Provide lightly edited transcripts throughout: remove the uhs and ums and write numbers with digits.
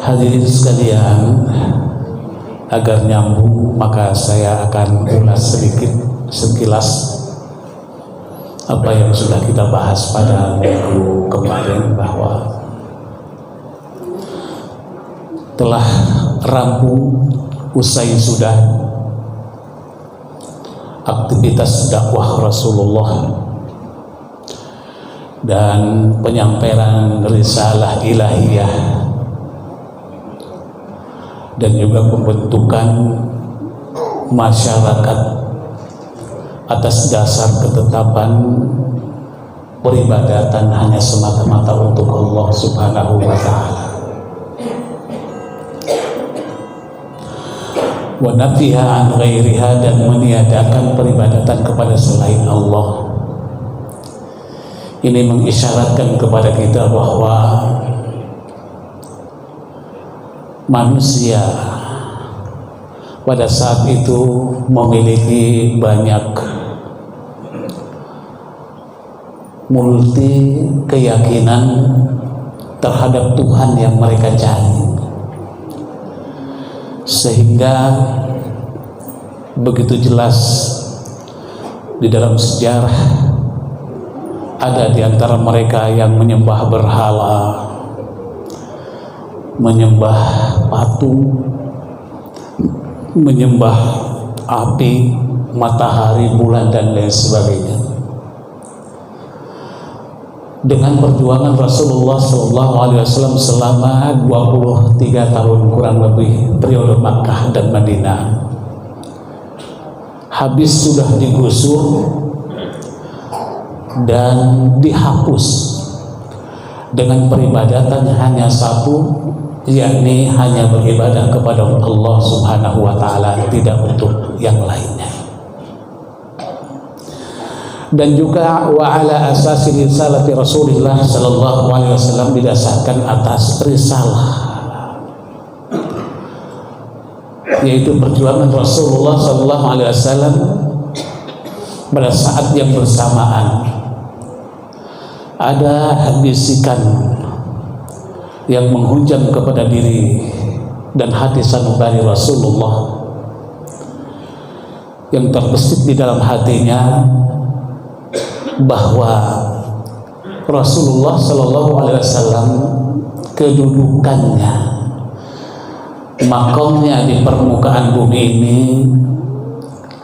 Hadirin sekalian, agar nyambung maka saya akan ulas sedikit sekilas apa yang sudah kita bahas pada minggu kemarin, bahwa telah rampung usai sudah aktivitas dakwah Rasulullah dan penyampaian risalah ilahiyah dan juga pembentukan masyarakat atas dasar ketetapan peribadatan hanya semata-mata untuk Allah Subhanahu wa ta'ala, wa nafiha an ghairiha, dan meniadakan peribadatan kepada selain Allah. Ini mengisyaratkan kepada kita bahwa manusia pada saat itu memiliki banyak multi keyakinan terhadap Tuhan yang mereka cari, sehingga begitu jelas di dalam sejarah ada di antara mereka yang menyembah berhala, menyembah patung, menyembah api, matahari, bulan, dan lain sebagainya. Dengan perjuangan Rasulullah SAW selama 23 tahun kurang lebih periode Makkah dan Madinah, habis sudah digusur dan dihapus dengan peribadatan hanya satu, yakni hanya beribadah kepada Allah Subhanahu wa ta'ala, tidak untuk yang lainnya. Dan juga wa ala asasi risalati Rasulullah sallallahu alaihi wasallam, didasarkan atas risalah, yaitu perjuangan Rasulullah sallallahu alaihi wasallam pada saat yang bersamaan. Ada bisikan yang menghujam kepada diri dan hati sanubari Rasulullah, yang terbesit di dalam hatinya bahwa Rasulullah Shallallahu Alaihi Wasallam kedudukannya, makomnya di permukaan bumi ini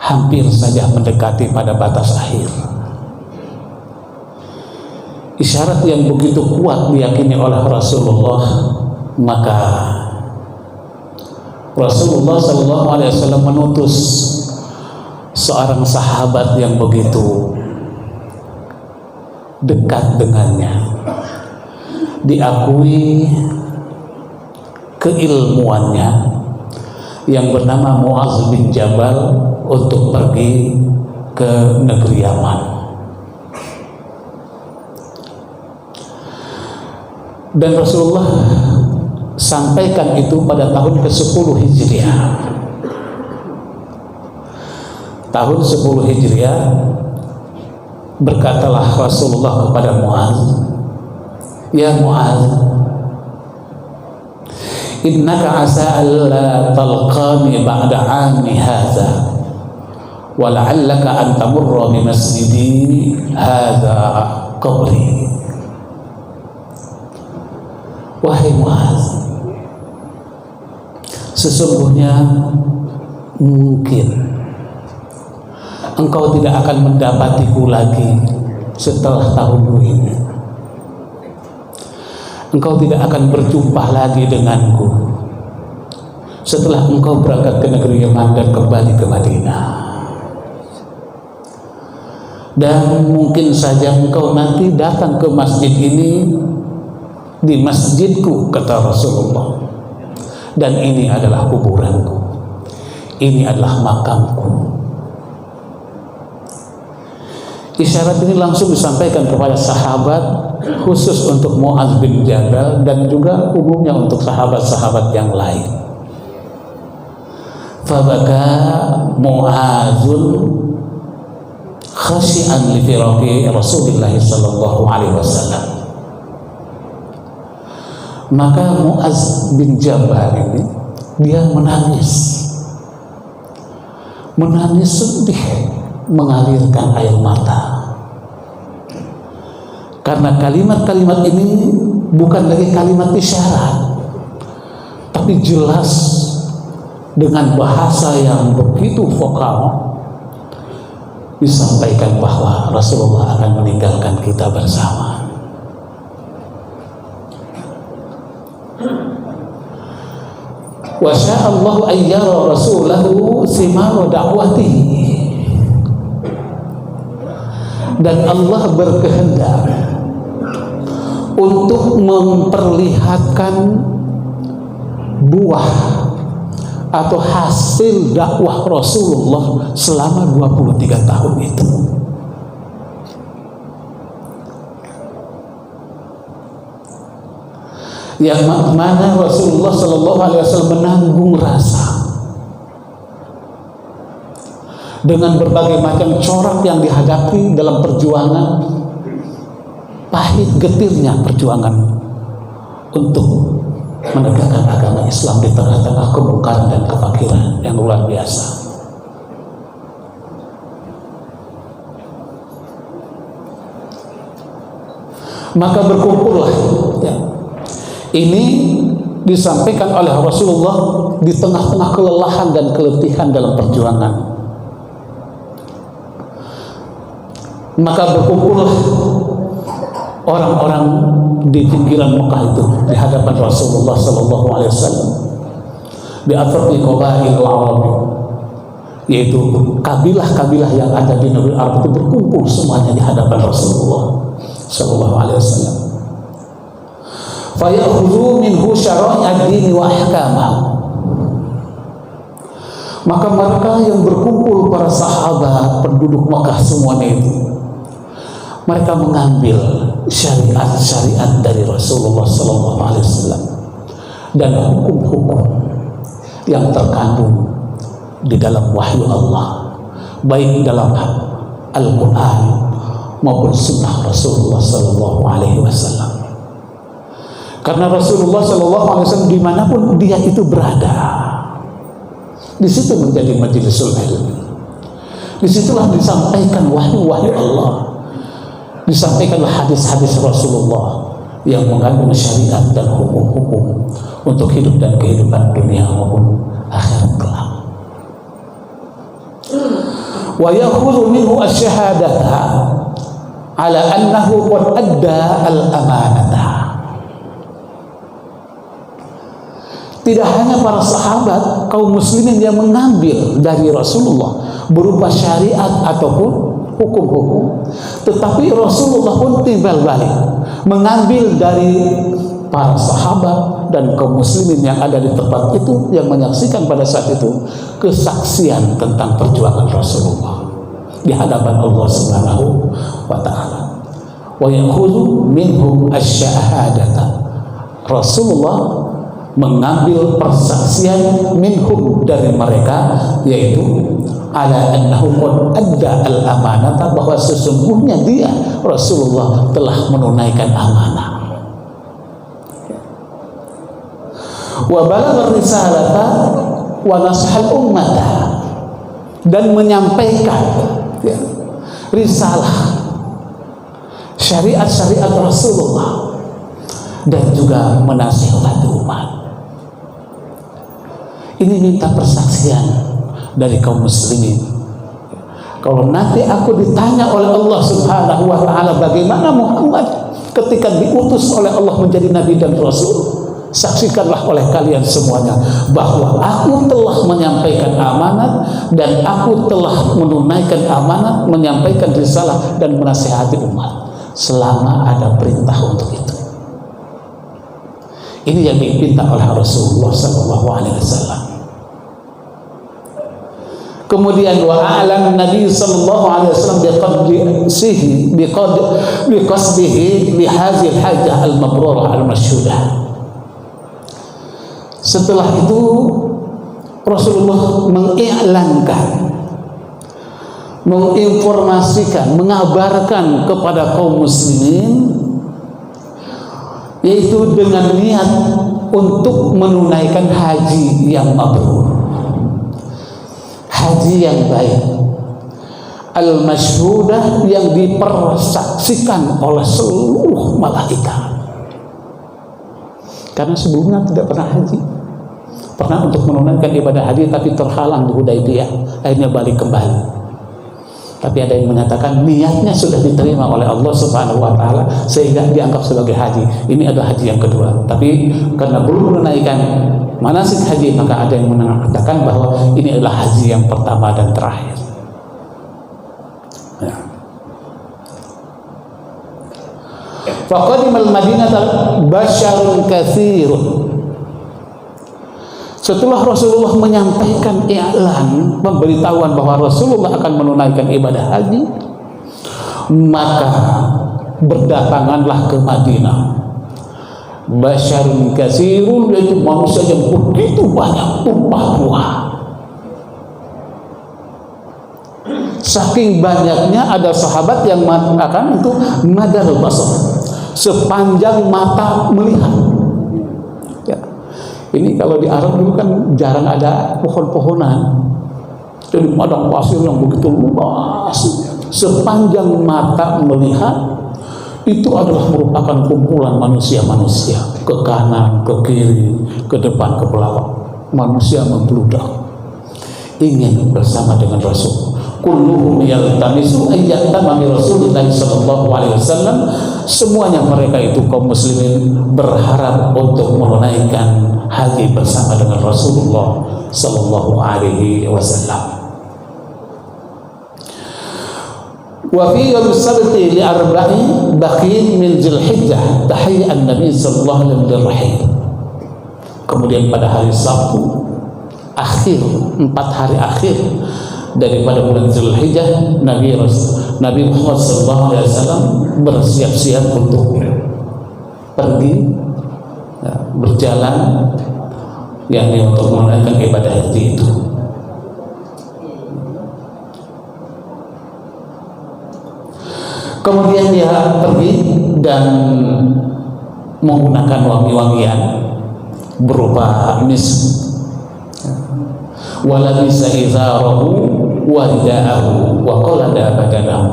hampir saja mendekati pada batas akhir. Isyarat yang begitu kuat diyakini oleh Rasulullah, maka Rasulullah Shallallahu Alaihi Wasallam menutus seorang sahabat yang begitu dekat dengannya, diakui keilmuannya, yang bernama Mu'adz bin Jabal, untuk pergi ke negeri Yaman. Dan Rasulullah sampaikan itu pada tahun ke-10 Hijriah. Tahun 10 Hijriah, berkatalah Rasulullah kepada Mu'adz, "Ya Mu'adz, innaka asa alla talqani ba'da 'ami hadza, wa la'allaka an tamurra bi masjidi hadza qabri." Wahai Mu'adz, sesungguhnya mungkin engkau tidak akan mendapatiku lagi setelah tahunmu ini. Engkau tidak akan berjumpa lagi denganku setelah engkau berangkat ke negeri Yaman dan kembali ke Madinah. Dan mungkin saja engkau nanti datang ke masjid ini, di masjidku, kata Rasulullah, dan ini adalah kuburanku, ini adalah makamku. Isyarat ini langsung disampaikan kepada sahabat, khusus untuk Mu'adz bin Jabal dan juga umumnya untuk sahabat-sahabat yang lain. Fabaka Mu'adzun khasyi'an li firaqi Rasulullah sallallahu alaihi wasallam. Maka Mu'adz bin Jabal ini dia menangis sedih, mengalirkan air mata, karena kalimat-kalimat ini bukan lagi kalimat isyarat, tapi jelas dengan bahasa yang begitu vokal disampaikan bahwa Rasulullah akan meninggalkan kita bersama. Wa sya'allahu ayyara rasulahu simara da'watihi, dan Allah berkehendak untuk memperlihatkan buah atau hasil dakwah Rasulullah selama 23 tahun itu. Yang mana Rasulullah Shallallahu Alaihi Wasallam menanggung rasa dengan berbagai macam corak yang dihadapi dalam perjuangan, pahit getirnya perjuangan untuk menegakkan agama Islam di tengah-tengah kemungkaran dan kefakiran yang luar biasa. Maka berkumpullah, ya. Ini disampaikan oleh Rasulullah di tengah-tengah kelelahan dan keletihan dalam perjuangan. Maka berkumpullah orang-orang di pinggiran Mekah itu di hadapan Rasulullah Sallallahu Alaihi Wasallam, di atrafi qabail al-Arab, yaitu kabilah-kabilah yang ada di negeri Arab itu berkumpul semuanya di hadapan Rasulullah Sallallahu Alaihi Wasallam. Fayakhudhu minhu syara'i ad-din wa ahkamah. Maka mereka yang berkumpul, para sahabat, penduduk Mekah semuanya itu, mereka mengambil syariat-syariat dari Rasulullah Sallallahu Alaihi Wasallam dan hukum-hukum yang terkandung di dalam wahyu Allah, baik dalam Al-Quran maupun sunnah Rasulullah Sallallahu Alaihi Wasallam. Karena Rasulullah Sallallahu Alaihi Wasallam dimanapun dia itu berada, di situ menjadi majlisul ilmi. Disitulah disampaikan wahyu-wahyu Allah, disampaikanlah hadis-hadis Rasulullah yang mengandung syariat dan hukum-hukum untuk hidup dan kehidupan dunia maupun akhirat kelak. Wa yakhudhu minhu asy-syahadata ala annahu qad adda al-amanata. Tidak hanya para sahabat, kaum muslimin yang mengambil dari Rasulullah berupa syariat ataupun hukum-hukum, tetapi Rasulullah pun timbal balik mengambil dari para sahabat dan kaum muslimin yang ada di tempat itu, yang menyaksikan pada saat itu kesaksian tentang perjuangan Rasulullah di hadapan Allah Subhanahu wa Ta'ala. Wa yakhudhu minhum asy-syahadata. Rasulullah mengambil persaksian minhum dari mereka, yaitu ala annahu qad adda al-amanata, bahwa sesungguhnya dia Rasulullah telah menunaikan amanah, wa balagha risalata wa nasahal ummata, dan menyampaikan, ya, risalah syariat-syariat Rasulullah dan juga menasihati umat. Ini minta persaksian dari kaum muslimin. Kalau nanti aku ditanya oleh Allah Subhanahu wa Ta'ala, bagaimana Muhammad ketika diutus oleh Allah menjadi nabi dan rasul, saksikanlah oleh kalian semuanya bahwa aku telah menyampaikan amanat dan aku telah menunaikan amanat, menyampaikan risalah dan menasihati umat selama ada perintah untuk itu. Ini yang diminta oleh Rasulullah Sallallahu Alaihi Wasallam. Kemudian wa'alam Nabi Sallallahu Alaihi Wasallam biqasdihi lihazil hajah al-mabrurah al-masyhudah. Setelah itu Rasulullah mengiklankan, menginformasikan, mengabarkan kepada kaum muslimin yaitu dengan niat untuk menunaikan haji yang mabrur, haji yang baik, al-masyhudah, yang dipersaksikan oleh seluruh malaikat. Karena sebelumnya tidak pernah haji, pernah untuk menunaikan ibadah haji tapi terhalang di Hudaybiyah, akhirnya balik kembali. Tapi ada yang menyatakan niatnya sudah diterima oleh Allah Subhanahu wa Ta'ala sehingga dianggap sebagai haji. Ini adalah haji yang kedua. Tapi karena belum menunaikan manasik haji, maka ada yang mengatakan bahwa ini adalah haji yang pertama dan terakhir. Ya. Faqadimal Madinata basyarun katsirun. Setelah Rasulullah menyampaikan i'lan, pemberitahuan bahwa Rasulullah akan menunaikan ibadah haji, maka berdatanganlah ke Madinah basyarun katsirun, yaitu manusia yang begitu banyak, tumpah ruah. Saking banyaknya ada sahabat yang mengatakan itu madal basar, sepanjang mata melihat. Ya. Ini kalau di Arab dulu kan jarang ada pohon-pohonan, jadi padang pasir yang begitu luas, sepanjang mata melihat. Itu adalah merupakan kumpulan manusia-manusia, ke kanan, ke kiri, ke depan, ke belakang. Manusia membludak, ingin bersama dengan Rasul. Kulluhum yaltamisu ayyatama bi Rasulillah sallallahu alaihi wasallam. Semuanya mereka itu kaum muslimin berharap untuk menunaikan haji bersama dengan Rasulullah sallallahu alaihi wasallam. Wa fi yawm as-sabti li arba'i baqin min Dzulhijjah tahiyyan Nabi sallallahu alaihi wasallam. Kemudian pada hari Sabtu akhir, 4 hari akhir daripada bulan Dzulhijjah, Nabi Muhammad sallallahu alaihi wasallam bersiap-siap untuk pergi, ya, berjalan, yakni untuk menunaikan ibadah haji itu. Kemudian dia pergi dan menggunakan wangi-wangian berupa misk, wala bisa izarahu wa ridaahu wa qalada badanahu.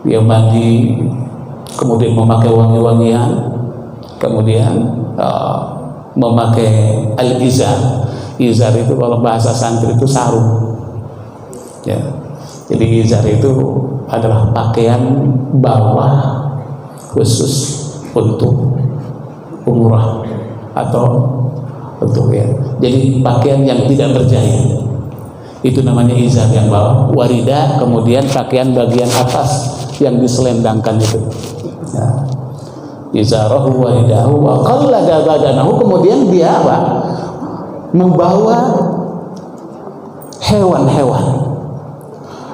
Dia mandi, kemudian memakai wangi-wangian, kemudian memakai al-izar. Izar itu kalau bahasa santri itu sarung, ya. Jadi izar itu adalah pakaian bawah khusus untuk umrah atau untuk, ya. Jadi pakaian yang tidak berjahit itu namanya izar yang bawah. Warida kemudian pakaian bagian atas yang diselendangkan itu, ya. Izarahu waridahu wa qallada badanahu. Kemudian dia apa? Membawa hewan-hewan,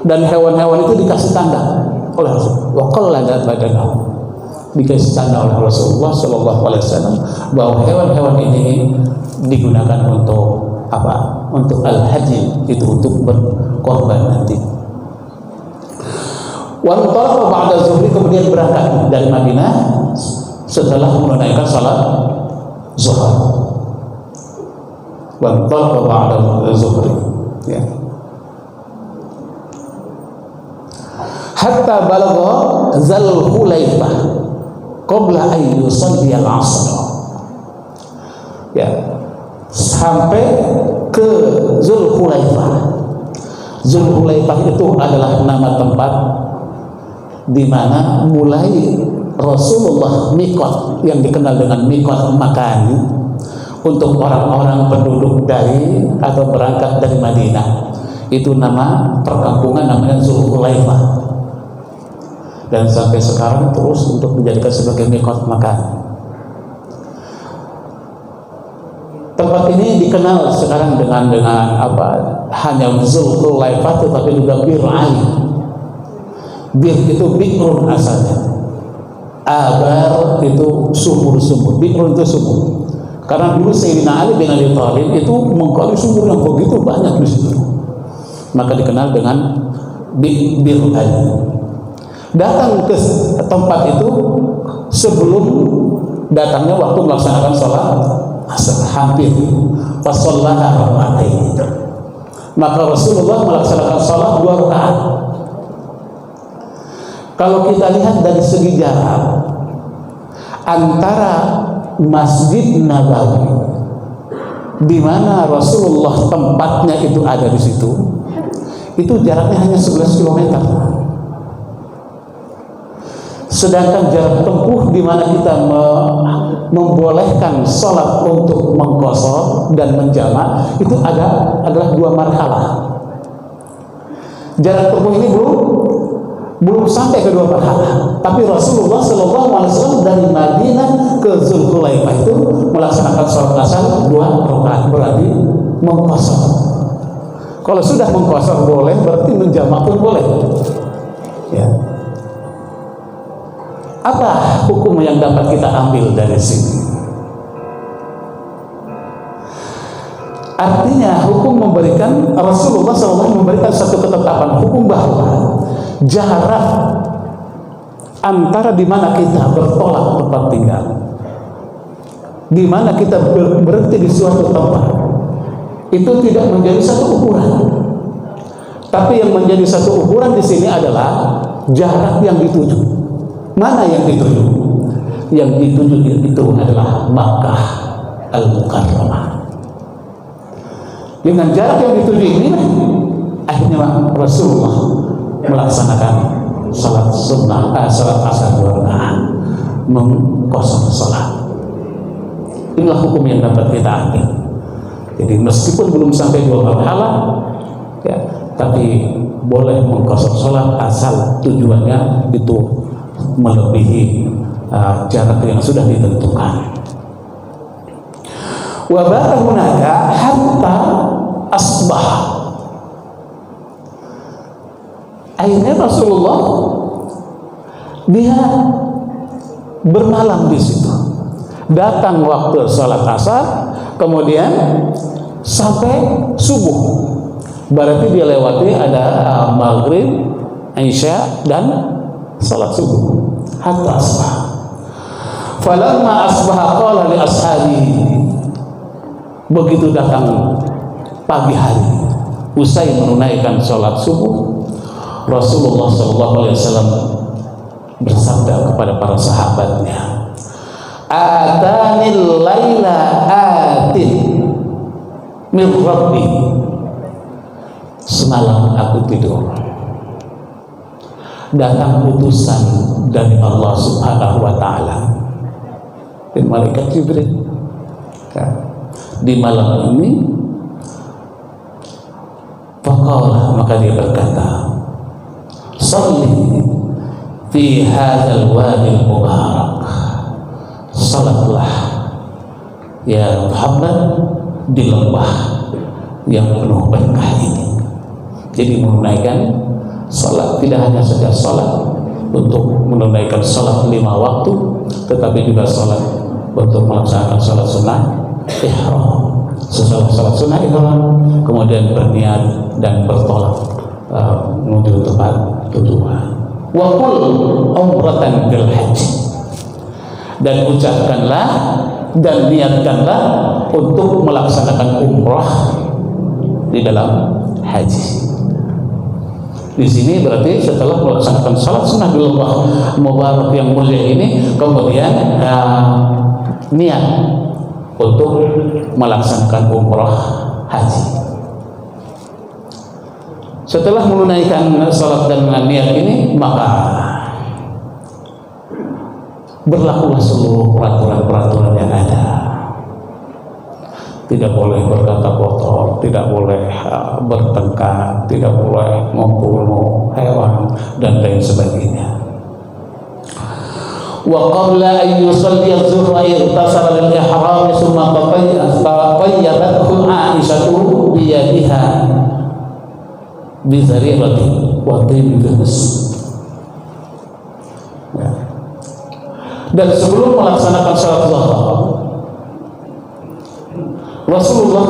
dan hewan-hewan itu dikasih tanda oleh Rasul. Wa qallada badanahu, dikasih tanda oleh Rasulullah sallallahu alaihi wasallam bahwa hewan-hewan ini digunakan untuk apa? Untuk al-haji, itu untuk berkorban nanti. Wa antara ba'da zuhri, kemudian berangkat dari Madinah setelah menunaikan salat zuhur. Wa antara ba'da zuhri, ya. Hatta balagha Dzulhulaifah qabla an yusalli al-'asr. Ya, sampai ke Dzulhulaifah. Dzulhulaifah itu adalah nama tempat di mana mulai Rasulullah miqat, yang dikenal dengan miqat makani, untuk orang-orang penduduk dari atau berangkat dari Madinah. Itu nama perkampungan namanya Dzulhulaifah. Dan sampai sekarang terus untuk dijadikan sebagai miqat makani. Tempat ini dikenal sekarang dengan apa? Hanya Dzulhulaifah, tetapi juga Bir Ali. Bir itu bikrun asalnya. Abar itu sumur-sumur. Bikrun itu sumur. Karena dulu Sayyidina Ali bin Abi Thalib itu menggali sumur yang begitu banyak di situ. Maka dikenal dengan Bir Ali. Datang ke tempat itu sebelum datangnya waktu melaksanakan sholat asar, hampir fasallaha raka'atain. Maka Rasulullah melaksanakan sholat 2 rakaat. Kalau kita lihat dari segi jarak antara Masjid Nabawi di mana Rasulullah tempatnya itu ada di situ, itu jaraknya hanya 11 km. Sedangkan jarak tempuh di mana kita membolehkan sholat untuk mengqashar dan menjamak itu adalah 2 marhalah. Jarak tempuh ini belum sampai ke 2 marhalah. Tapi Rasulullah SAW dari Madinah ke Zulhulaifah itu melaksanakan sholat asar 2 rakaat, berarti mengqashar. Kalau sudah mengqashar boleh, berarti menjamak pun boleh. Ya. Apa hukum yang dapat kita ambil dari sini? Artinya hukum memberikan, Rasulullah SAW memberikan satu ketetapan hukum bahwa jarak antara di mana kita bertolak tempat tinggal, di mana kita berhenti di suatu tempat, itu tidak menjadi satu ukuran. Tapi yang menjadi satu ukuran di sini adalah jarak yang dituju. Mana yang dituju? Yang dituju itu adalah Makkah Al-Mukarramah. Dengan jarak yang dituju ini, akhirnya Rasulullah melaksanakan salat sunnah, salat asar 2 rakaat, mengqashar salat. Inilah hukum yang dapat kita ambil. Jadi meskipun belum sampai 2 marhalah, ya, tapi boleh mengqashar salat asal tujuannya itu melebihi jarak yang sudah ditentukan. Wa ba'a hunaka hatta asbah. Akhirnya Rasulullah dia bermalam di situ. Datang waktu salat asar, kemudian sampai subuh. Berarti dia lewati ada maghrib, isya dan salat subuh. Hatta asbah. Falamma asbaha qala li ashabi. Begitu datang pagi hari, usai menunaikan salat subuh, Rasulullah SAW bersabda kepada para sahabatnya, "Atanil laila atin min Rabbi." Semalam aku tidur, datang utusan dari Allah Subhanahu wa Ta'ala dan malaikat Jibril. Di malam ini, faqala, maka dia berkata, "Shalli fi hadzal wadi mubarak." Salatlah ya Muhammad di lembah yang penuh berkah ini. Jadi menunaikan salat tidak hanya saja salat untuk menunaikan salat 5 waktu, tetapi juga salat untuk melaksanakan salat sunnah ihram. Setelah salat sunnah ihram, kemudian berniat dan bertolak menuju tempat tujuan. Wa qul umratan bil haji. Dan ucapkanlah dan niatkanlah untuk melaksanakan umrah di dalam haji. Di sini berarti setelah melaksanakan salat sunnah di lembah mubarak yang mulia ini, kemudian niat untuk melaksanakan umrah haji. Setelah menunaikan salat dan niat ini, maka berlakulah seluruh peraturan-peraturan yang ada. Tidak boleh berkata kotor, tidak boleh bertengkar, tidak boleh membunuh hewan dan lain sebagainya. Wa qabla an yusalli az-zuhra irtasala lil ihram thumma taqayyadathu Aisyatu bi yadiha bi zari'ati wa tibis. Dan sebelum melaksanakan salat zuhur, Rasulullah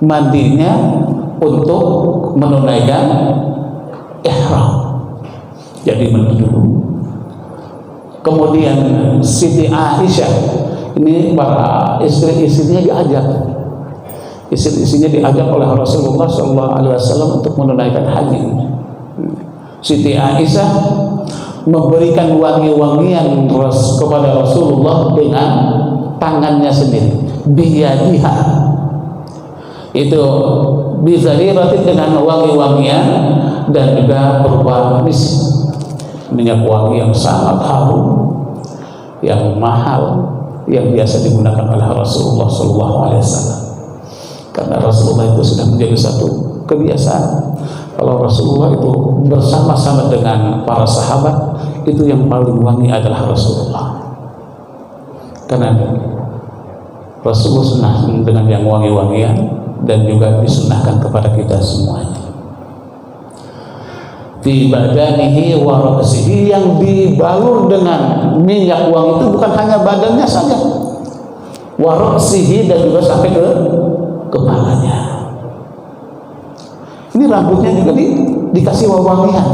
mandinya untuk menunaikan ihram. jadi menteri dulu. Kemudian Siti Aisyah, ini para istri-istrinya diajak, istri-istrinya diajak oleh Rasulullah SAW untuk menunaikan haji. Siti Aisyah memberikan wangi-wangian kepada Rasulullah dengan tangannya sendiri, biyadiha, itu bizariratin, dengan wangi-wangian dan juga berupa minyak wangi yang sangat harum, yang mahal, yang biasa digunakan oleh Rasulullah SAW. Karena Rasulullah itu sudah menjadi satu kebiasaan, kalau Rasulullah itu bersama-sama dengan para sahabat, itu yang paling wangi adalah Rasulullah. Karena Rasulullah sunnah dengan yang wangi-wangian, dan juga disunnahkan kepada kita semuanya. Fi badanihi wa ra'sihi, yang dibalur dengan minyak wangi itu bukan hanya badannya saja, wa ra'sihi, dan juga sampai ke kepalanya. Ini rambutnya juga dikasih wangian,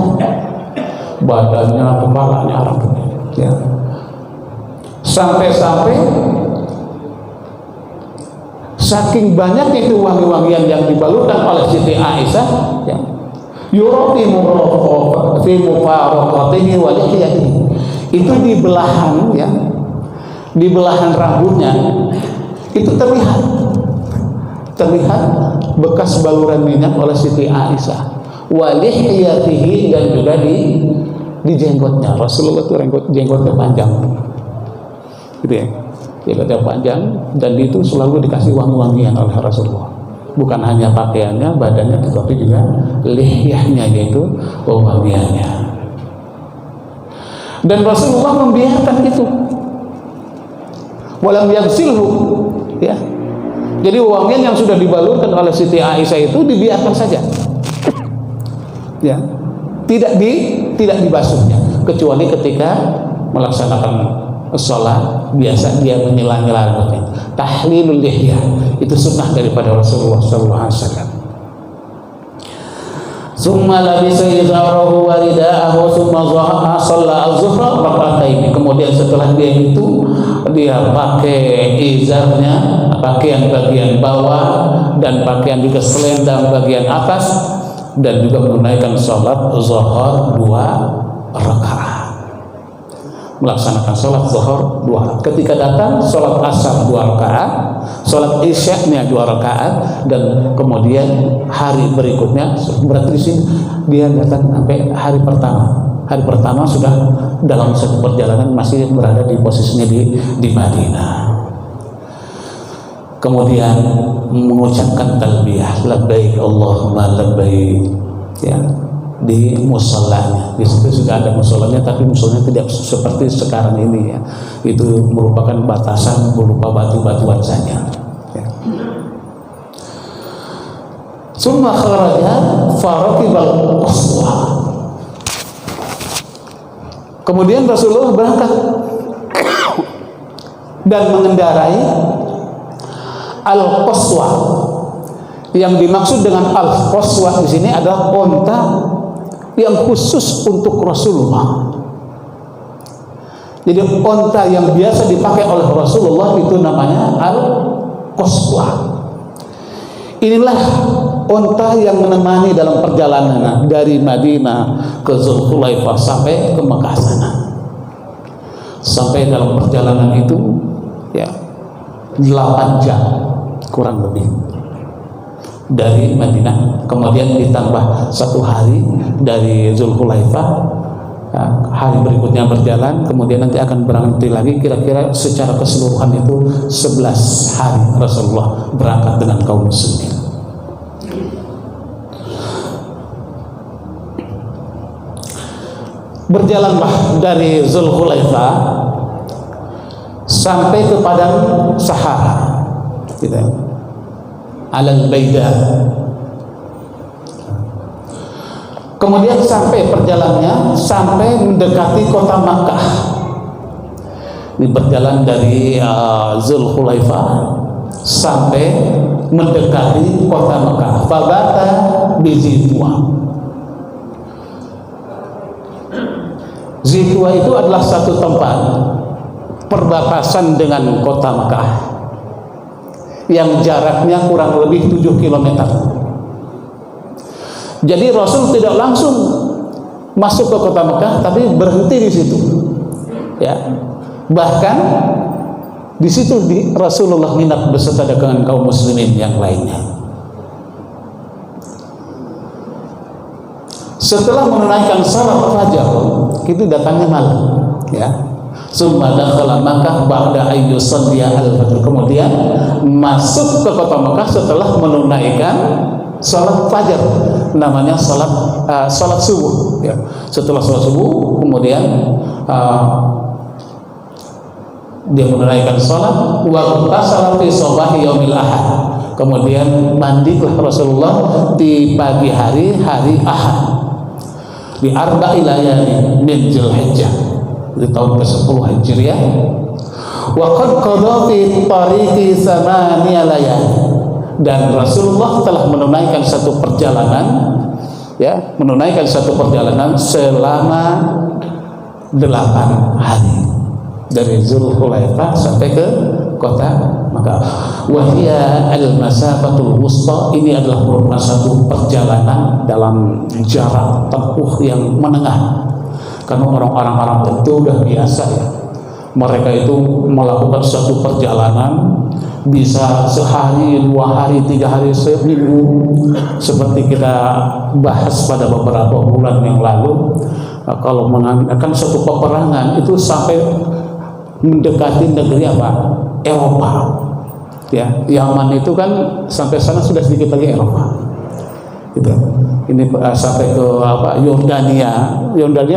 badannya, kepalanya, rambutnya, ya. Sampai-sampai saking banyaknya itu wangi-wangian yang dibalurkan oleh Siti Aisyah, ya, yurafi mufaraqatihi wa lihiyatihi, itu di belahan, ya, di belahan rambutnya itu terlihat bekas baluran minyak oleh Siti Aisyah, wa lihiyatihi, dan juga di jenggotnya. Rasulullah itu jenggotnya panjang, gitu ya, jenggotnya panjang, dan itu selalu dikasih wangi-wangian oleh Rasulullah. Bukan hanya pakaiannya, badannya, tetapi juga lihyahnya, yaitu wangiannya. Dan Rasulullah membiarkan itu, walam yaghsilhu, ya. Jadi wangian yang sudah dibalurkan oleh Siti Aisyah itu dibiarkan saja, ya, tidak dibasuhnya, kecuali ketika melaksanakan sholat biasa dia menyela-nyela rambutnya. Tahlilul lihyah itu sunnah daripada Rasulullah SAW. Summa labisa izarahu wa ridaahu summa shalla az-zuhra rak'atain. Kemudian setelah dia itu, dia pakai izarnya, pakaian bagian bawah, dan pakaian juga selendang bagian atas, dan juga menunaikan sholat zuhur 2 rakaat. Melaksanakan sholat zuhur 2 rakaat. Ketika datang sholat asar 2 rakaat, sholat isya-nya 2 rakaat, dan kemudian hari berikutnya, berarti di sini dia datang sampai hari pertama. Hari pertama sudah dalam satu perjalanan, masih berada di posisinya di Madinah. Kemudian mengucapkan talbiyah, labbaik Allahumma labbaik, ya, di musallanya. Di situ sudah ada musallanya, tapi musallanya tidak seperti sekarang ini, ya. Itu merupakan batasan berupa batu-batuan saja, ya. Summa kharaja faraqibal qaswa. Kemudian Rasulullah berangkat dan mengendarai al-qaswa. Yang dimaksud dengan al-qaswa di sini adalah onta yang khusus untuk Rasulullah. Jadi onta yang biasa dipakai oleh Rasulullah itu namanya al-qaswa. Inilah onta yang menemani dalam perjalanan dari Madinah ke Zulhulaifah sampai ke Mekah sana. Sampai dalam perjalanan itu, ya, 8 jam kurang lebih dari Madinah, kemudian ditambah 1 hari dari Zulhulaifah, hari berikutnya berjalan, kemudian nanti akan berhenti lagi. Kira-kira secara keseluruhan itu 11 hari Rasulullah berangkat dengan kaum muslimin. Berjalanlah dari Zulhulaifah sampai ke padang Sahara, gitu, Alal Baida. Kemudian sampai perjalanannya sampai mendekati kota Makkah. Ini berjalan dari Zulhulaifah sampai mendekati kota Makkah. Fabata bizitwa. Zituwa itu adalah satu tempat perbatasan dengan kota Mekah yang jaraknya kurang lebih 7 km. Jadi Rasul tidak langsung masuk ke kota Mekah, tapi berhenti di situ. Ya, bahkan di situ Rasulullah nginap beserta dengan kaum muslimin yang lainnya. Setelah menunaikan salat fajar, itu datangnya malam, ya. Summa dakhala Makkah ba'da ayyusalliya al-fajr. Kemudian masuk ke kota Makkah setelah menunaikan salat fajar, namanya salat subuh, ya. Setelah salat subuh kemudian dia menunaikan salat wa tasala fi shabahi yaumil ahad. Kemudian mandilah Rasulullah di pagi hari Ahad, di arba'i layali min Dzulhijjah, di tahun ke-10 Hijriah. Wa qad qada fi tariqi samaniya layali, dan Rasulullah telah menunaikan satu perjalanan, ya, menunaikan satu perjalanan selama 8 hari dari Zulhulaifah sampai ke kota Makkah. Wahia al-masafatul wusta, ini adalah merupakan satu perjalanan dalam jarak tempuh yang menengah. Karena orang-orang Arab itu udah biasa, ya, mereka itu melakukan satu perjalanan bisa sehari, 2 hari, 3 hari, seminggu, seperti kita bahas pada beberapa bulan yang lalu. Kalau mengadakan satu peperangan itu sampai mendekati negeri apa? Eropa, ya. Yaman itu kan sampai sana sudah sedikit lagi Eropa, gitu. Ini sampai ke apa? Yordania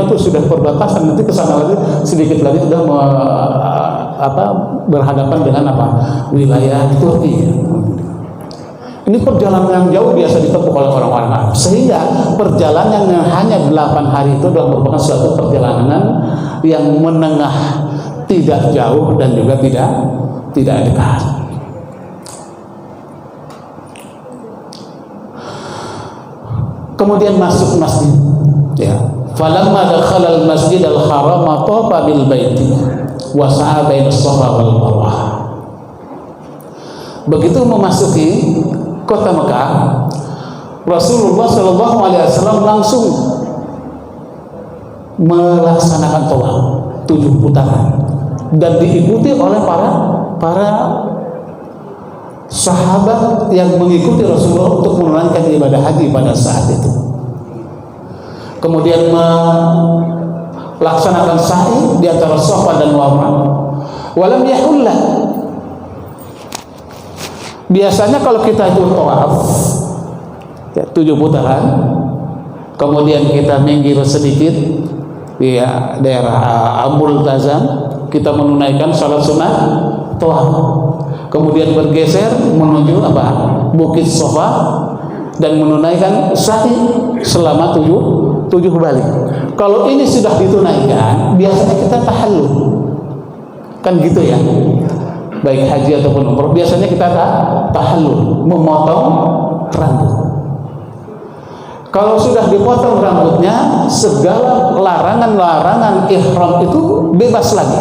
itu sudah perbatasan, nanti ke sana lagi sedikit lagi sudah berhadapan dengan apa? Wilayah Turki. Ini perjalanan yang jauh biasa ditempuh oleh orang-orang Arab, sehingga perjalanan yang hanya 8 hari itu adalah merupakan suatu perjalanan yang menengah, tidak jauh dan juga tidak dekat. Kemudian masuk masjid, ya. Falamma dakhala al-masjid al-haram tafa bil baiti wa sa'a baina as-safa wal marwah. Begitu memasuki kota Mekah, Rasulullah sallallahu alaihi wasallam langsung melaksanakan tawaf 7 putaran dan diikuti oleh para sahabat yang mengikuti Rasulullah untuk menunaikan ibadah haji pada saat itu. Kemudian melaksanakan sa'i di antara Safa dan Marwah. Walam yahulla. Biasanya kalau kita itu tawaf, ya, 7 putaran, kemudian kita minggir sedikit di daerah Al-Multazam, kita menunaikan salat sunnah tawaf. Kemudian bergeser menuju apa? Bukit Safa dan menunaikan sa'i selama 7 balik. Kalau ini sudah ditunaikan, biasanya kita tahallul. Kan gitu ya. Baik haji ataupun umrah, biasanya kita tahallul, memotong rambut. Kalau sudah dipotong rambutnya, segala larangan-larangan ihram itu bebas lagi.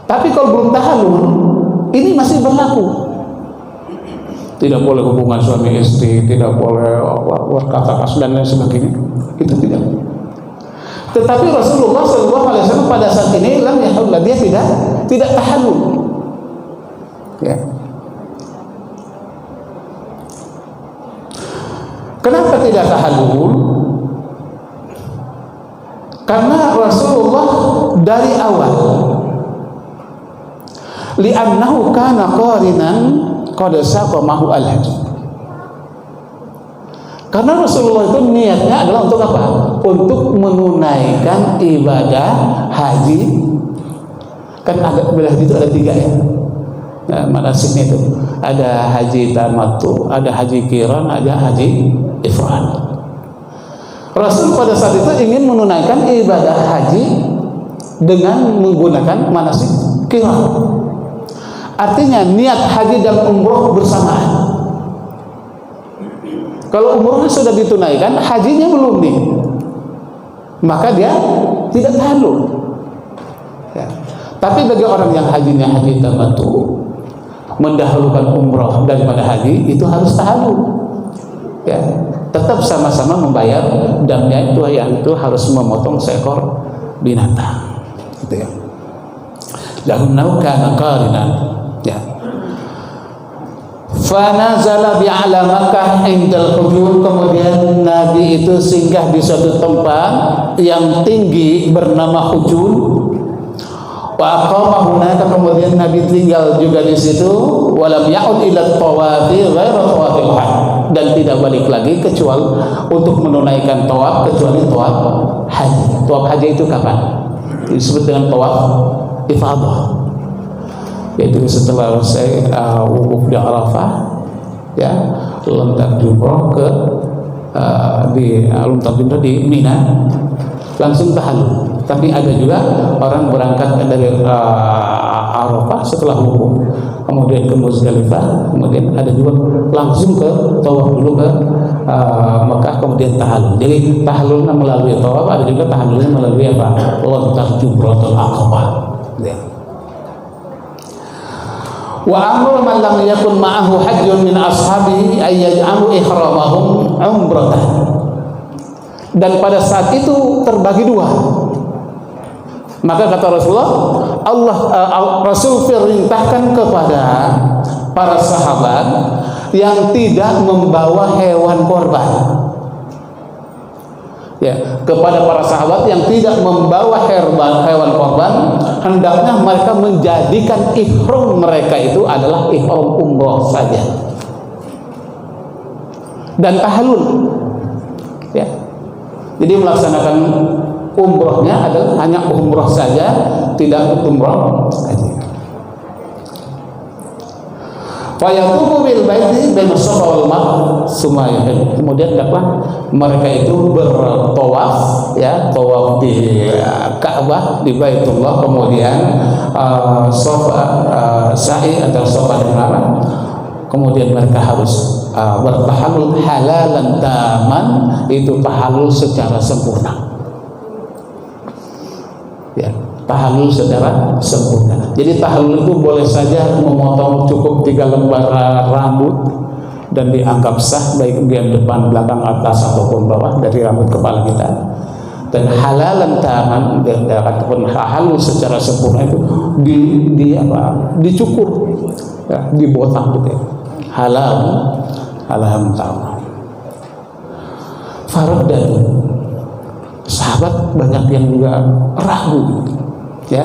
Tapi kalau belum tahallul, ini masih berlaku. Tidak boleh hubungan suami istri, tidak boleh berkata-kata dan lain sebagainya. Itu tidak. Tetapi Rasulullah SAW pada saat ini dia tidak tahallul. Ya. Kenapa tidak tahallul? Karena Rasulullah dari awal, li'annahu kana qarinan qad saqamahu al-hajj. Karena Rasulullah itu niatnya adalah untuk apa? Untuk menunaikan ibadah haji. Kan ibadah haji itu ada 3 ya. Nah, manasiknya itu ada haji tamattu, ada haji qiran, ada haji ifrad. Rasul pada saat itu ingin menunaikan ibadah haji dengan menggunakan manasik qiran. Artinya niat haji dan umroh bersamaan. Kalau umrohnya sudah ditunaikan, hajinya belum nih. maka dia tidak tahallul. Ya. Tapi bagi orang yang hajinya haji tamattu, mendahulukan umroh daripada haji, itu harus tahallul. Ya, tetap sama-sama membayar damnya itu, yang itu harus memotong seekor binatang. Gitu ya. Lahunau kana qarinan. Ya. Fanazala bi'ala Makkah indal hujur, kemudian Nabi itu singgah di suatu tempat yang tinggi bernama Hujun. Wa aqama hunaka, kemudian Nabi tinggal juga di situ. Walam ya'ud ila tawafi ghairu tawafil hajj, dan tidak balik lagi kecuali untuk menunaikan tawaf kecuali tawaf haji. Tawaf haji itu kapan? Disebut dengan tawaf ifadah, yaitu setelah saya wukuf di Arafah, ya, lontar jumroh ke di lontar jumroh di Mina, langsung tahallul. Tapi ada juga orang berangkat dari Arafah setelah wukuf, kemudian ke Muzdalifah, kemudian ada juga langsung ke tawaf dulu ke Mekah, kemudian tahallul. Jadi tahallulnya melalui tawaf, ada juga tahallulnya melalui apa? Lontar jumratul aqabah. Ya. Wa amru man lam yakun ma'ahu hajjun min ashabihi ay yaj'alu ihramahum umratan. Dan pada saat itu terbagi dua. Maka kata Rasulullah, Rasul perintahkan kepada para sahabat yang tidak membawa hewan korban. Ya, kepada para sahabat yang tidak membawa hewan korban, hendaknya mereka menjadikan ihram mereka itu adalah ihram umroh saja dan tahallul. Ya, jadi melaksanakan umrohnya adalah hanya umroh saja, tidak umroh saja. Fayatufu bil baiti baina Safa wal Marwah sumaya. Kemudian dapat mereka itu bertawaf, ya, tawaf di Ka'bah, di Baitullah, kemudian Safa, sa'i antara Safa dan Marwah. Kemudian mereka harus bertahallul halalan taman, itu tahallul secara sempurna. Ya, tahallul secara sempurna. Jadi tahallul itu boleh saja memotong cukup 3 lembar rambut dan dianggap sah, baik bagian depan, belakang, atas ataupun bawah dari rambut kepala kita. Dan halalan taman ataupun tahallul secara sempurna itu dicukur, ya, dibotak gitu ya. Halalan taman. Faradatu, sahabat banyak yang juga ragu, ya,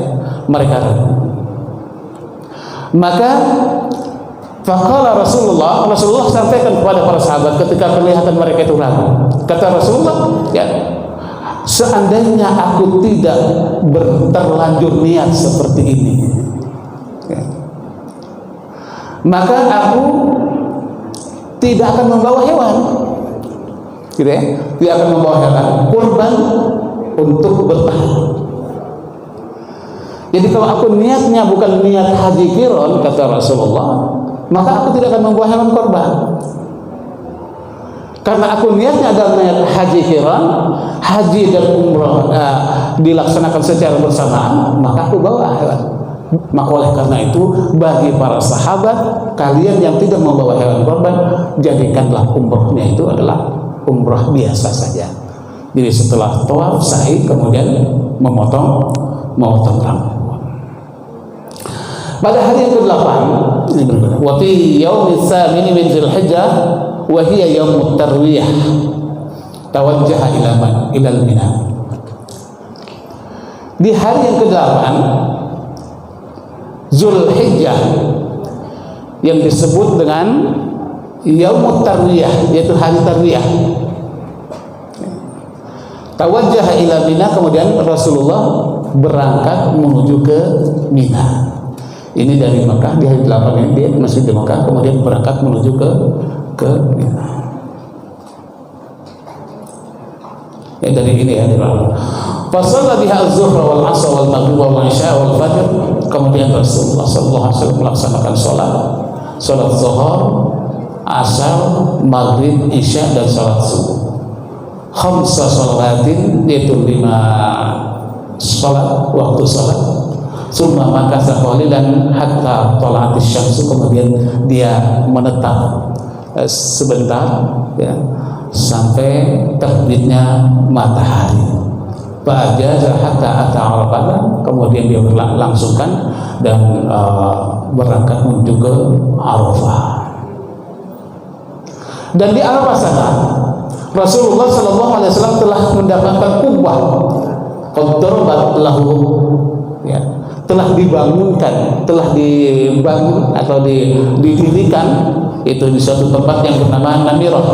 mereka ragu. Maka faqala Rasulullah sampaikan kepada para sahabat ketika kelihatan mereka itu ragu. Kata Rasulullah, ya, seandainya aku tidak terlanjur niat seperti ini, ya, maka aku tidak akan membawa hewan, gitu ya, tidak akan membawa hewan kurban untuk bertahallul. Jadi kalau aku niatnya bukan niat haji qiran, kata Rasulullah, maka aku tidak akan membawa hewan korban. Karena aku niatnya adalah niat haji qiran, haji dan umrah dilaksanakan secara bersamaan, maka aku bawa hewan. Maka oleh karena itu, bagi para sahabat, kalian yang tidak membawa hewan korban, jadikanlah umrahnya itu adalah umrah biasa saja. Jadi setelah tawaf, sa'i, kemudian memotong rambut. Pada hari yang ke-8, wa fi yaumil tsamin min Dzulhijjah wa hiya yaumut tarwiyah, tawajjaha ila Mina. Di hari yang ke-8 Dzulhijjah yang disebut dengan yaumut tarwiyah, yaitu hari tarwiyah, tawajjaha ila Mina, kemudian Rasulullah berangkat menuju ke Mina. Ini dari Mekah, di hari 8 ini dia masih di Mekah, kemudian berangkat menuju ke Mina. Ya, dari ini ya, fasalla biha az-zuhra wal 'asr wal maghrib wal 'isya wal fajr. Kemudian Rasulullah sallallahu alaihi wasallam melaksanakan salat zuhur, asar, maghrib, isya dan salat subuh. khamsa sholatin, yaitu 5 sholat, waktu sholat. Summa makasa qalilan hatta tala'atis syamsu, kemudian dia menetap sebentar ya, sampai terbitnya matahari. Fa'ajaza hatta ata Arafah, kemudian dia langsungkan dan berangkat menuju ke Arafah. Dan di Arafah sana Rasulullah SAW telah mendapatkan kubah, qaddarbat lahu, ya, telah dibangunkan, telah dibangun atau didirikan itu di suatu tempat yang bernama Namirah.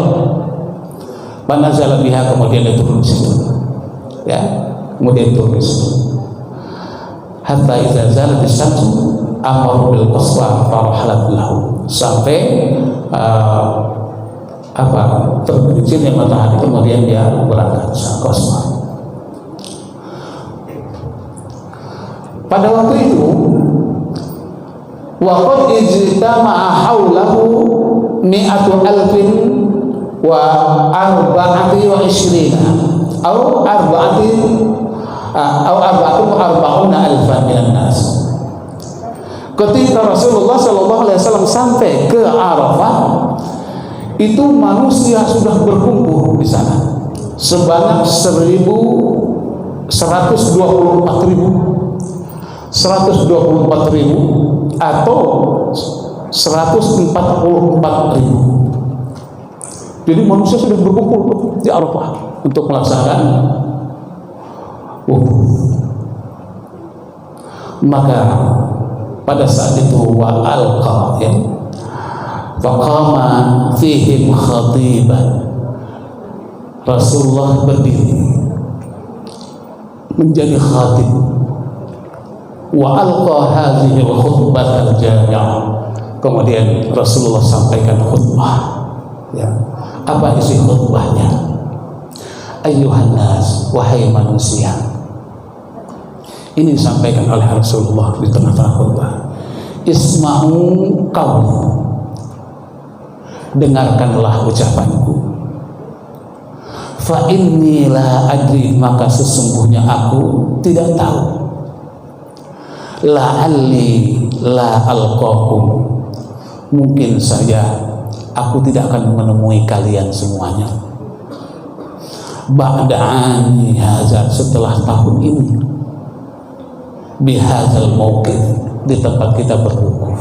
Panazala biha, kemudian dia turun di situ, ya, kemudian turun di situ. Hatta idza zalat asy-syamsu amara bil qaswa farahalat lahu, sampai tergelincirnya matahari, kemudian dia berangkat ke qaswa. Pada waktu itu waqad ijtama'a haulahu mi'atu alfin wa arba'ati wa ishrina atau arba'atun arba'una alfan minan nas. Ketika Rasulullah SAW sampai ke Arafah, itu manusia sudah berkumpul di sana sebanyak 124.000 atau 144.000. Jadi manusia sudah berkumpul di Arafah untuk melaksanakan maka pada saat itu wa alqa, ya, faqama fihim khatiban, Rasulullah berdiri menjadi khatib. Wa alqa hadhihi al-khutbah al-jami'ah, kemudian Rasulullah sampaikan khutbah, ya. Apa isi khutbahnya? Ayyuhan nas, wahai manusia. Ini disampaikan oleh Rasulullah di tengah-tengah khutbah. Isma'u qauli, dengarkanlah ucapanku. Fa inni la adri, maka sesungguhnya aku tidak tahu. La'alli la alqakum, mungkin saja aku tidak akan menemui kalian semuanya. Ba'da'ani hadza, setelah tahun ini, bihadzal mauqif, di tempat kita berwukuf.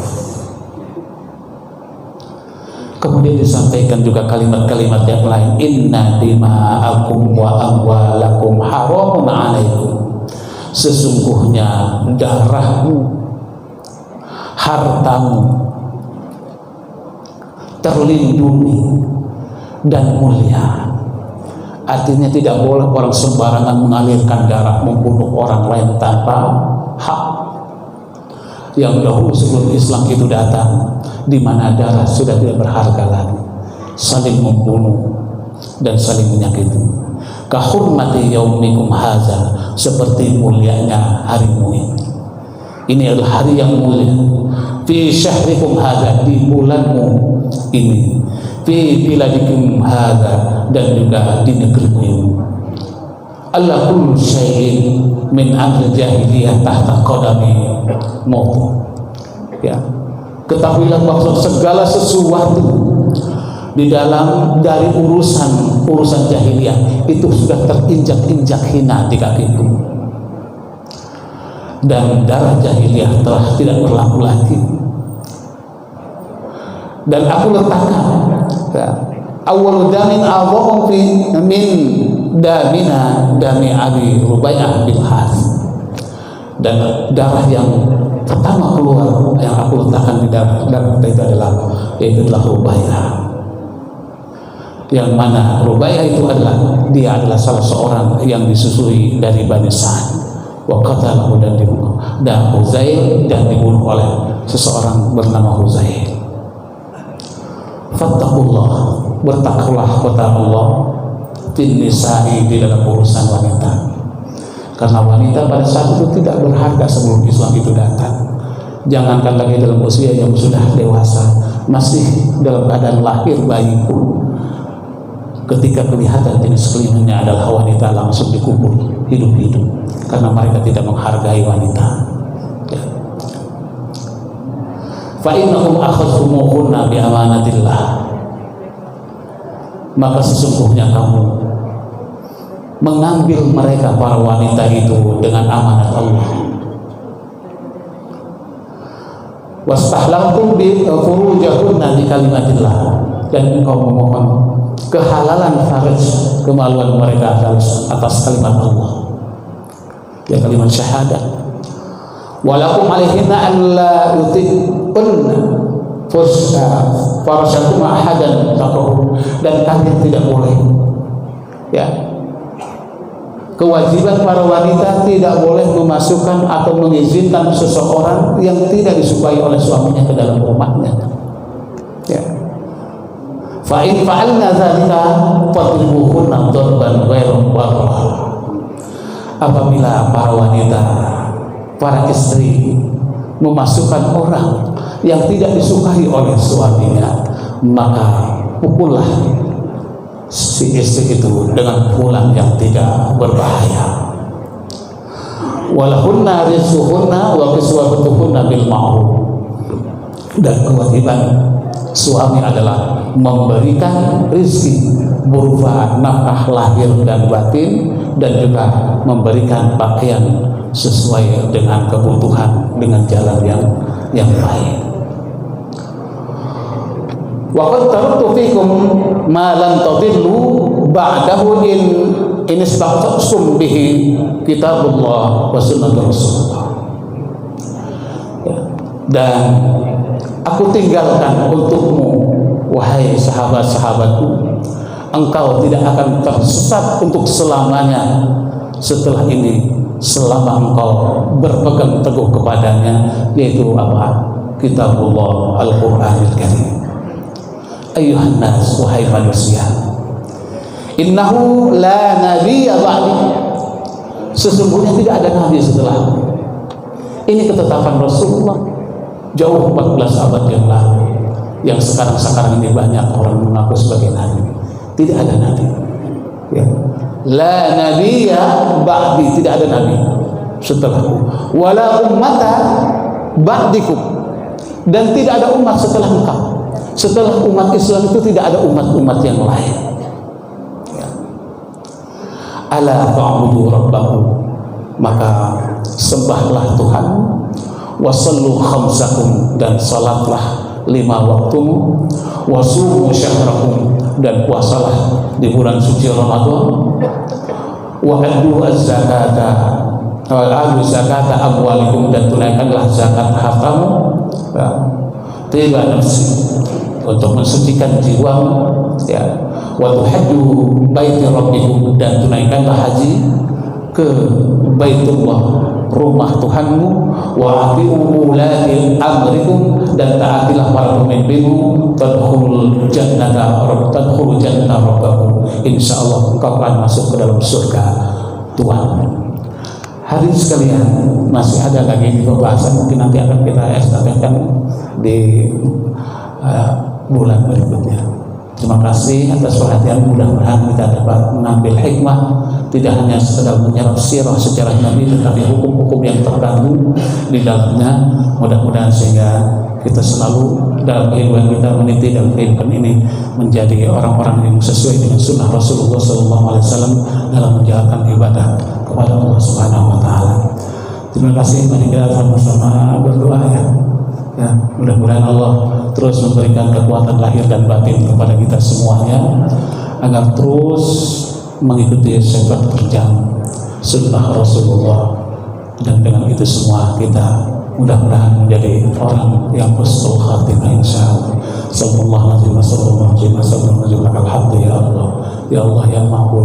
Kemudian disampaikan juga kalimat-kalimat yang lain. Inna dima'akum wa amwalakum haramun 'alaikum, sesungguhnya darahmu, hartamu terlindungi dan mulia. Artinya tidak boleh orang sembarangan mengalirkan darah, membunuh orang lain tanpa hak. Yang dahulu sebelum Islam itu datang, di mana darah sudah tidak berharga lagi, saling membunuh dan saling menyakiti. Kahurmati yaumikum hadza, seperti mulianya harimu ini. Ini adalah hari yang mulia. Fi syahrikum hadza, di bulanmu ini. Fi biladikum hadza, dan juga di negerimu ini. Allah kullu syai'in min amri jahiliyah tahta qadami maut. Ya. Ketahuilah bahwa segala sesuatu di dalam dari urusan jahiliyah itu sudah terinjak-injak hina di kakiku, dan darah jahiliyah telah tidak berlaku lagi. Dan aku letakkan, ya, awal damin awam fi min damina dami Abi Rubaiyah bin Harith, dan darah yang pertama keluar yang aku letakkan di darah itu adalah Rubaiyah, yang mana Rubaiyah itu adalah salah seorang yang disusui dari Bani Sa'ad. Wa qatalahu, dan dibunuh, dan Huzail, dan dibunuh oleh seseorang bernama Huzail. Fattaqullah, bertakwalah kepada Allah fin nisa'i, di dalam urusan wanita, karena wanita pada saat itu tidak berharga sebelum Islam itu datang. Jangankan lagi dalam usia yang sudah dewasa, masih dalam keadaan lahir bayi pun ketika kelihatan jenis kelaminnya adalah wanita langsung dikubur hidup-hidup karena mereka tidak menghargai wanita. Ya. Fa innahum akhadhumuhunna bi amanatillah, maka sesungguhnya kamu mengambil mereka para wanita itu dengan amanat Allah. Wastahlaltum bi furujahunna bi kalimatillah, dan engkau memohon kehalalan farj kemaluan mereka atas kalimat Allah, ya kalimat syahadat. Walakum alaihinna an la yutiqunna farasyakum ahadan taqruh, dan kalian tidak boleh, ya, kewajiban para wanita tidak boleh memasukkan atau mengizinkan seseorang yang tidak disukai oleh suaminya ke dalam rumahnya. Ya. Fa in fa'alna dzalika fadribuhunna darban ghairu mubarrah. Apabila para wanita, para istri memasukkan orang yang tidak disukai oleh suaminya, maka pukullah si istri itu dengan pukulan yang tidak berbahaya. Walahunna rizquhunna wa kiswatuhunna bil ma'ruf, dan kewajiban suami adalah memberikan rizki berupa nafkah lahir dan batin, dan juga memberikan pakaian sesuai dengan kebutuhan dengan jalan yang baik. Wa qad taraktu fikum ma lan tadillu ba'dahu in istaqsum bihi kitabullah wa sunnah Rasulullah. Dan aku tinggalkan untukmu, wahai sahabat-sahabatku, engkau tidak akan tersesat untuk selamanya setelah ini, selama engkau berpegang teguh kepadanya, yaitu apa? Kitabullah Al-Qur'anil Karim. Ayuhan nas, wahai manusia, innahu la nabiyya ba'di, sesungguhnya tidak ada nabi setelah. Ini ketetapan Rasulullah jauh 14 abad yang lalu, yang sekarang ini banyak orang mengaku sebagai nabi. Tidak ada nabi, ya. La nabiyya ba'di, tidak ada nabi setelahku. Wala ummata ba'dikum, dan tidak ada umat setelah engkau. Setelah umat Islam itu tidak ada umat-umat yang lain. Ya. Ala fa'budu rabbakum, maka sembahlah Tuhan. Wasallu khamsakum, dan salatlah 5 waktumu. Wasumu syahrakum, dan puasalah di bulan suci Ramadan. Wa addu az-zakata wa adu zakata amwalikum, dan tunaikanlah zakat hartamu. Ya. Tiba nafsi, untuk mensucikan jiwamu, ya. Wa tuhajju baiti rabbikum, dan tunaikanlah haji ke Baitullah, rumah Tuhanmu. Wa ati'u ulati amrikum, dan taatilah para pemimpinmu. Tadkhulul jannata rabbakum, insyaallah engkau akan masuk ke dalam surga Tuhan. Hadirin sekalian, masih ada lagi pembahasan, mungkin nanti akan kita estafetkan di bulan berikutnya. Terima kasih atas perhatian. Mudah-mudahan kita dapat mengambil hikmah, tidak hanya sekedar menyerap sirah sejarah Nabi, tetapi hukum-hukum yang terkandung di dalamnya. Mudah-mudahan sehingga kita selalu dalam kehidupan kita meniti dalam kehidupan ini menjadi orang-orang yang sesuai dengan sunnah Rasulullah SAW dalam menjalankan ibadah kepada Allah Subhanahu Wa Taala. Terima kasih. Mari kita sama-sama berdoa, ya. Ya, mudah-mudahan Allah terus memberikan kekuatan lahir dan batin kepada kita semuanya, agar terus mengikuti sepak terjang sunnah Rasulullah, dan dengan itu semua kita mudah-mudahan menjadi orang yang husnul khatimah insyaallah. Sallallahu alaihi wasallam. Alhamdulillah ya Allah, ya Allah yang Maha.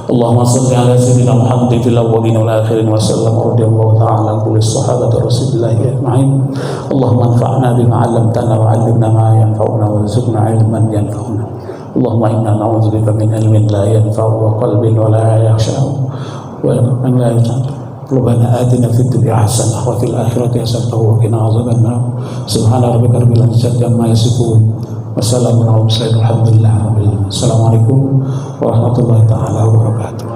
Allahumma salli ala sayyidina Muhammadin fil awwalin wal akhirin wa sallam radhiyallahu ta'ala an kulli sahabati Rasulillah ajma'in. Allahumma anfa'na bima 'allamtana wa 'allimna ma yanfa'una wa rzuqna 'ilman yanfa'una. Allahumma inna na'udzubika min ilmin la yanfa'u wa qalbin wa la yakhsha'u wa an la yaj'al. Rabbana atina fid dunya hasanah wa fil akhirati hasanah wa qina adzabannar. Subhana rabbika rabbil izzati amma yasifun wa salamun 'alal mursalin walhamdulillahi rabbil alamin. Assalamualaikum warahmatullahi taala wabarakatuh.